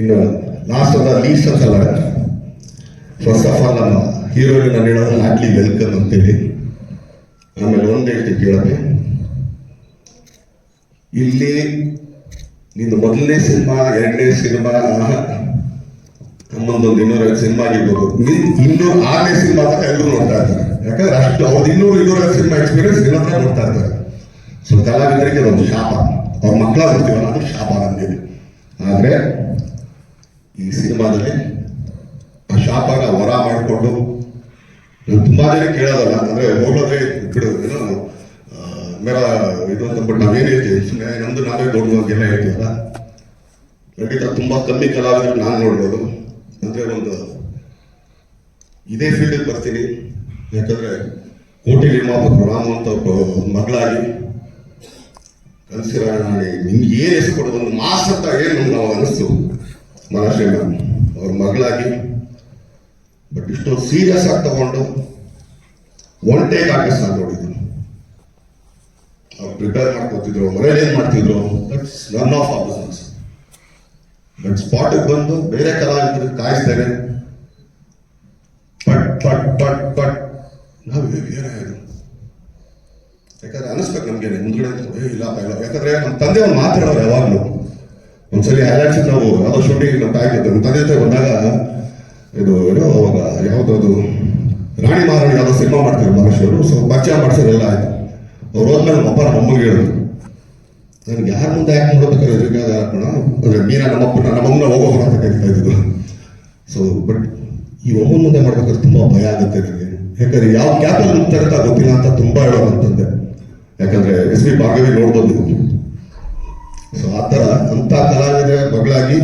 ಇನ್ನು last of the least ಅಂತಲ್ಲ, first of all ನಮ್ಮ ಹೀರೋಯಿನ್ ನಾನು ಹೇಳೋದು ಹಾರ್ಟ್ಲಿ ವೆಲ್ಕಮ್ ಅಂತೇಳಿ. ಆಮೇಲೆ ಒಂದು ಹೇಳ್ತೀನಿ ಕೇಳಕ್ಕೆ, ಇಲ್ಲಿ ನಿಂದು ಮೊದಲನೇ ಸಿನಿಮಾ, ಎರಡನೇ ಸಿನಿಮಾ, 11 250 ಸಿನಿಮಾ ಆಗಿರ್ಬೋದು, 206ನೇ ಸಿನಿಮಾ ಅಂತ ಎಲ್ಲರೂ ನೋಡ್ತಾ ಇರ್ತಾರೆ. ಯಾಕಂದ್ರೆ ಅಷ್ಟು ಅವ್ರದ್ದು 200 ಸಿನಿಮಾ ಎಕ್ಸ್ಪೀರಿಯನ್ಸ್ ನಿನ್ನ ನೋಡ್ತಾ ಇರ್ತಾರೆ. ಸೊ ಕಲಾವಿದರಿಗೆ ಒಂದು ಶಾಪ, ಅವ್ರ ಮಕ್ಕಳಾಗ್ಬಿಡ್ತೀವಲ್ಲ, ಅದು ಶಾಪ ನಮಗೆ. ಆದರೆ ಈ ಸಿನಿಮಾದಲ್ಲಿ ಆ ಶಾಪನ ಹೊರ ಮಾಡಿಕೊಂಡು ತುಂಬಾ ಜನ ಕೇಳೋದಲ್ಲ, ಅಂದ್ರೆ ಹೋಗೋದೇ ಬಿಡು ಏನೋ ಮೇರ ಇದು ಅಂತಂದ್ಬಿಟ್ಟು ನಾವೇನು ಹೇಳ್ತೀವಿ, ಸುಮ್ಮನೆ ನಮ್ದು ನಾವೇ ದೊಡ್ಡವಾಗೆಲ್ಲ ಹೇಳ್ತೀವಲ್ಲ. ಖಂಡಿತ ತುಂಬಾ ಕಮ್ಮಿ ಕಲಾವಿದರು ನಾನು ನೋಡ್ಬೋದು. ಅಂದ್ರೆ ಒಂದು ಇದೇ ಫೀಲ್ಡಿಗೆ ಬರ್ತೀನಿ, ಯಾಕಂದ್ರೆ ಕೋಟಿ ನಿರ್ಮಾಪಕರು ರಾಮು ಅಂತ ಮಗಳಾಗಿ ಕನಸಿರ ನಿಮ್ಗೆ ಏನು ಹೆಸರು ಕೊಡೋದು, ಒಂದು ಮಾಸ್ ಅಂತ ಏನು ನಾವು ಅನಿಸ್ತು ಮಹಾರಾಷ್ಟ್ರ ಅವ್ರ ಮಗಳಾಗಿ. ಬಟ್ ಇಷ್ಟೊಂದು ಸೀರಿಯಸ್ ಆಗಿ ತಗೊಂಡು ಒನ್ ಟೇಕ್ ಆರ್ಟಿಸ್ಟ್ ನಾನು ನೋಡಿದ್ರು. ಅವ್ರು ಪ್ರಿಪೇರ್ ಮಾಡ್ಕೊತಿದ್ರು, ಮನೇಲಿ ಏನ್ ಮಾಡ್ತಿದ್ರು, ದಟ್ಸ್ ನನ್ ಆಫ್ ಆ ಬಿಸ್ನೆಸ್. ಬಟ್ ಸ್ಪಾಟಿಗೆ ಬಂದು ಬೇರೆ ಕಲಾವಿದರು ಕಾಯಿಸ್ತೇನೆ, ಪಟ್ ಪಟ್ ಪಟ್ ಪಟ್ ನಾವು ಏನಾದ್ರು ಯಾಕಂದ್ರೆ ಅನಿಸ್ಬೇಕು ನಮ್ಗೆ ಮುಂದ್ಗಡೆ ಇಲ್ಲಪ್ಪ ಇಲ್ಲ. ಯಾಕಂದ್ರೆ ನಮ್ಮ ತಂದೆ ಒಂದು ಮಾತಾಡೋರು ಯಾವಾಗಲೂ. ಒಂದ್ಸಲಿ ಹೈಲೈಟ್ಸ್ ನಾವು ಯಾವುದೋ ಶೂಟಿಂಗ್ ನಮ್ಮ ತಾಯಿ ನಮ್ಮ ತಂದೆ ಜೊತೆ ಬಂದಾಗ ಇದು ಏನೋ ಅವಾಗ ಯಾವುದದು ರಾಣಿ ಮಹಾರಾಣಿ ಯಾವುದೋ ಸಿನಿಮಾ ಮಾಡ್ತಾರೆ ಮಹಾರಾಷ್ಟ್ರವರು. ಸೊ ಪರಿಚಯ ಮಾಡಿಸೋದೆಲ್ಲ ಆಯ್ತು. ಅವ್ರು ಹೋದ್ಮೇಲೆ ನಮ್ಮ ಅಪ್ಪ ನಮ್ಮ ಅಮ್ಮಗೆ ಹೇಳಿದ್ರು, ನನಗೆ ಯಾರ ಮುಂದೆ ಯಾಕೆ ನೋಡೋದಕ್ಕಾದ್ರೆ ಎದುರಿಗಾದ ಹಾಕೋಣ ಅಂದ್ರೆ ಮೀನಾ ನಮ್ಮಮ್ಮನ ಹೋಗೋಣ ಅಂತ ಕರಿತಾ ಇದ್ರು. ಸೊ ಬಟ್ ಈ ಒಮ್ಮನ ಮುಂದೆ ಮಾಡ್ಬೇಕಾದ್ರೆ ತುಂಬಾ ಭಯ ಆಗುತ್ತೆ ನನಗೆ. ಯಾಕಂದ್ರೆ ಯಾವ ಕ್ಯಾಪಲ್ಲಿ ಹೋಗ್ತಾರೆ ಅಂತ ಗೊತ್ತಿಲ್ಲ ಅಂತ ತುಂಬಾ ಹೇಳೋದು ಅಂತಂದೆ. ಯಾಕಂದ್ರೆ ಎಸ್ ಪಿ ಭಾರ್ಗವಿ ನೋಡ್ಬೋದು. ಸೊ ಆ ಥರ ಅಂತ ಕಲಾವಿದ ಮಗಳಾಗಿ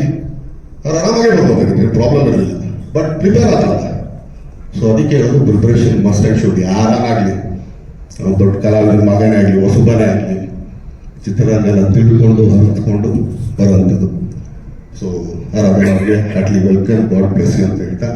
ಅವ್ರು ಆರಾಮಾಗೆ ನೋಡ್ಬೋದಾಗಿದೆ, ಪ್ರಾಬ್ಲಮ್ ಇರಲಿಲ್ಲ. ಬಟ್ ಪ್ರಿಪೇರ್ ಆಗಲ್ಲ. ಸೊ ಅದಕ್ಕೆ ಹೇಳೋದು ಪ್ರಿಪರೇಷನ್ ಮಸ್ಟ್ ಆ್ಯಂಡ್ ಶುಡ್. ಯಾರಾಗಲಿ, ದೊಡ್ಡ ಕಲಾವಿದರ ಮಗನೇ ಆಗಲಿ, ಹೊಸಬನೇ ಆಗಲಿ, ಚಿತ್ರರಂಗನ ತಿಳ್ಕೊಂಡು ಅರ್ಥಕೊಂಡು ಬರುವಂಥದ್ದು. ಸೊ ಅವ್ರಿಗೆ heartly welcome, God bless you ಅಂತ ಹೇಳ್ತಾ